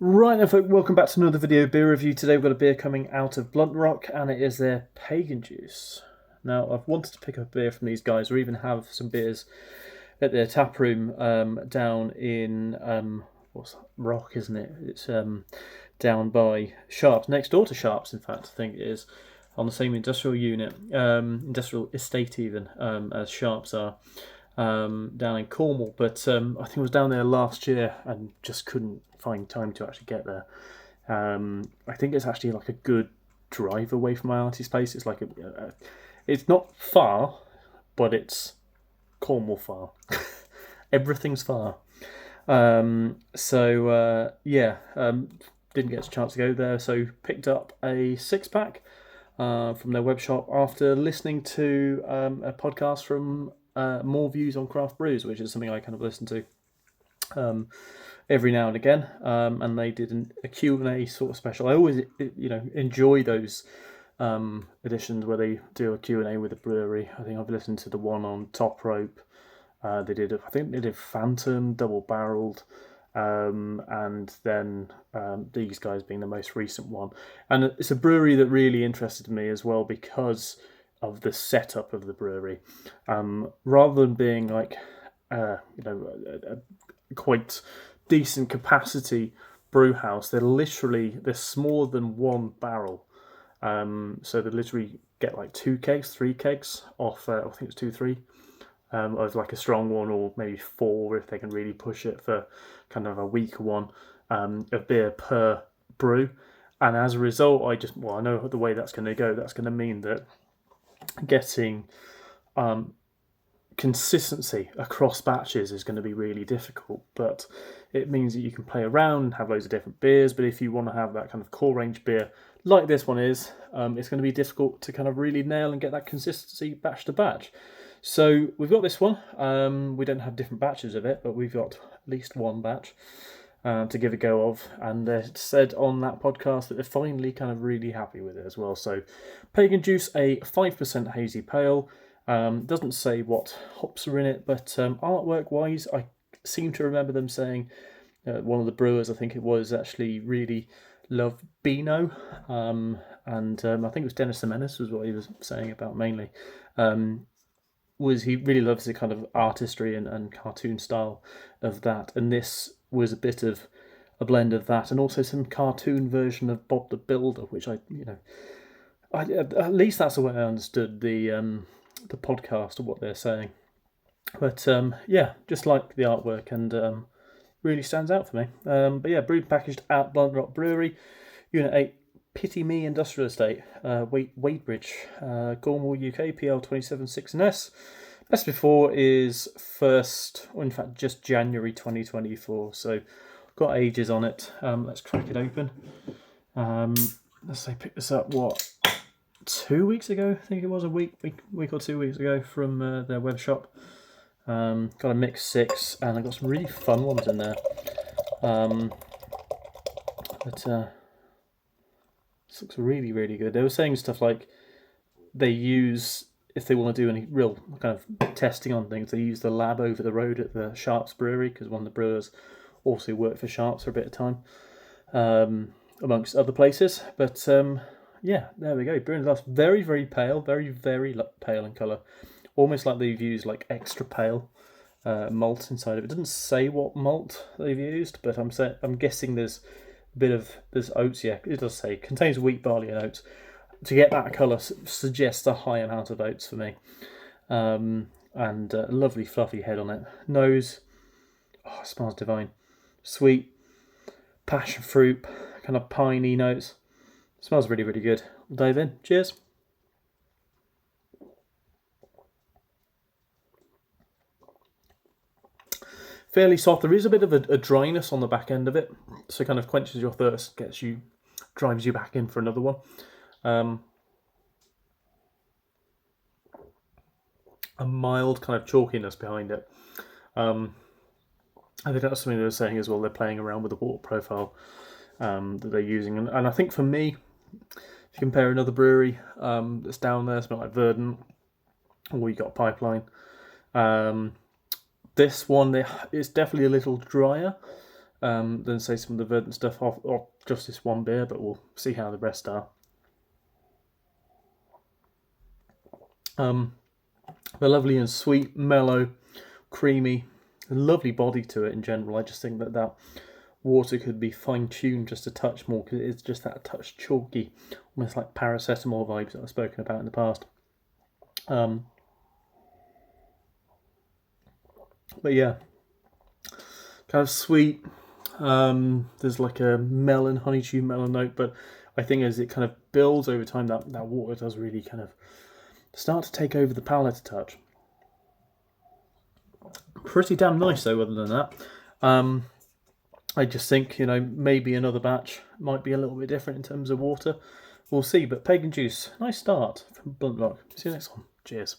Right now, folks, welcome back to another video beer review. Today we've got a beer coming out of Bluntrock, and it is their Pagan juice. Now, I've wanted to pick up a beer from these guys, or even have some beers at their tap room down in what's that? Rock, isn't it? It's down by Sharps, next door to Sharps. In fact, I think it is on the same industrial unit, industrial estate even as Sharps are. Down in Cornwall, but I think I was down there last year and just couldn't find time to actually get there. I think it's actually like a good drive away from my auntie's place. It's like it's not far, but it's Cornwall far. Everything's far. Didn't get a chance to go there, so picked up a 6-pack from their web shop after listening to a podcast from More Views on Craft Brews, which is something I kind of listen to every now and again, and they did a Q&A sort of special. I always enjoy those editions where they do a Q&A with a brewery. I think I've listened to the one on Top Rope. I think they did Phantom double barreled, and then these guys being the most recent one. And it's a brewery that really interested me as well because of the setup of the brewery. Rather than being like a quite decent capacity brew house, they're smaller than one barrel. So they literally get like 2 kegs, 3 kegs off. I think it's 2, 3. Of like a strong one, or maybe 4 if they can really push it for kind of a weaker one of beer per brew. And as a result, I know the way that's going to go. That's going to mean that getting consistency across batches is going to be really difficult, but it means that you can play around and have loads of different beers. But if you want to have that kind of core range beer like this one is, it's going to be difficult to kind of really nail and get that consistency batch to batch. So we've got this one. We don't have different batches of it, but we've got at least one batch to give a go of, and it said on that podcast that they're finally kind of really happy with it as well. So Pagan Juice, a 5% hazy pale. Doesn't say what hops are in it, but artwork wise, I seem to remember them saying one of the brewers, I think it was, actually really loved Beano, and I think it was Dennis the Menace was what he was saying about mainly. Was he really loves the kind of artistry and cartoon style of that, and this was a bit of a blend of that, and also some cartoon version of Bob the Builder, which at least that's the way I understood the podcast of what they're saying. But just like the artwork, and really stands out for me. Brewed and packaged at Bluntrock Brewery, Unit 8, Pity Me Industrial Estate, Wadebridge, Cornwall, UK, PL 276NS. Best before is just January 2024, so got ages on it. Let's crack it open. Let's say pick this up 2 weeks ago, I think it was, a week or 2 weeks ago from their web shop. Got a mix 6, and I got some really fun ones in there. This looks really, really good. They were saying stuff like they use, if they want to do any real kind of testing on things, they use the lab over the road at the Sharps Brewery, because one of the brewers also worked for Sharps for a bit of time, amongst other places. But there we go. Brewing glass, very, very pale, very, very pale in colour. Almost like they've used like extra pale malt inside of it. It doesn't say what malt they've used, but I'm guessing there's oats. Yeah, it does say contains wheat, barley, and oats. To get that colour suggests a high amount of oats for me. And a lovely fluffy head on it. Nose, it smells divine. Sweet, passion fruit, kind of piney notes. Smells really, really good. We'll dive in. Cheers. Fairly soft. There is a bit of a dryness on the back end of it, so it kind of quenches your thirst, drives you back in for another one. A mild kind of chalkiness behind it. I think that's something they were saying as well. They're playing around with the water profile that they're using, and I think for me, if you compare another brewery that's down there, smell like Verdant, or you got Pipeline. This one, it's definitely a little drier. than say some of the verdant stuff off just this one beer, but we'll see how the rest are. They're lovely and sweet, mellow, creamy, a lovely body to it in general. I just think that water could be fine-tuned just a touch more, because it's just that touch chalky, almost like paracetamol vibes that I've spoken about in the past. But yeah, kind of sweet. There's like a melon, honeydew melon note, but I think as it kind of builds over time, that water does really kind of start to take over the palate a touch. Pretty damn nice though, other than that. I just think, maybe another batch might be a little bit different in terms of water. We'll see, but Pagan Juice, nice start from Bluntrock. See you next one. Cheers.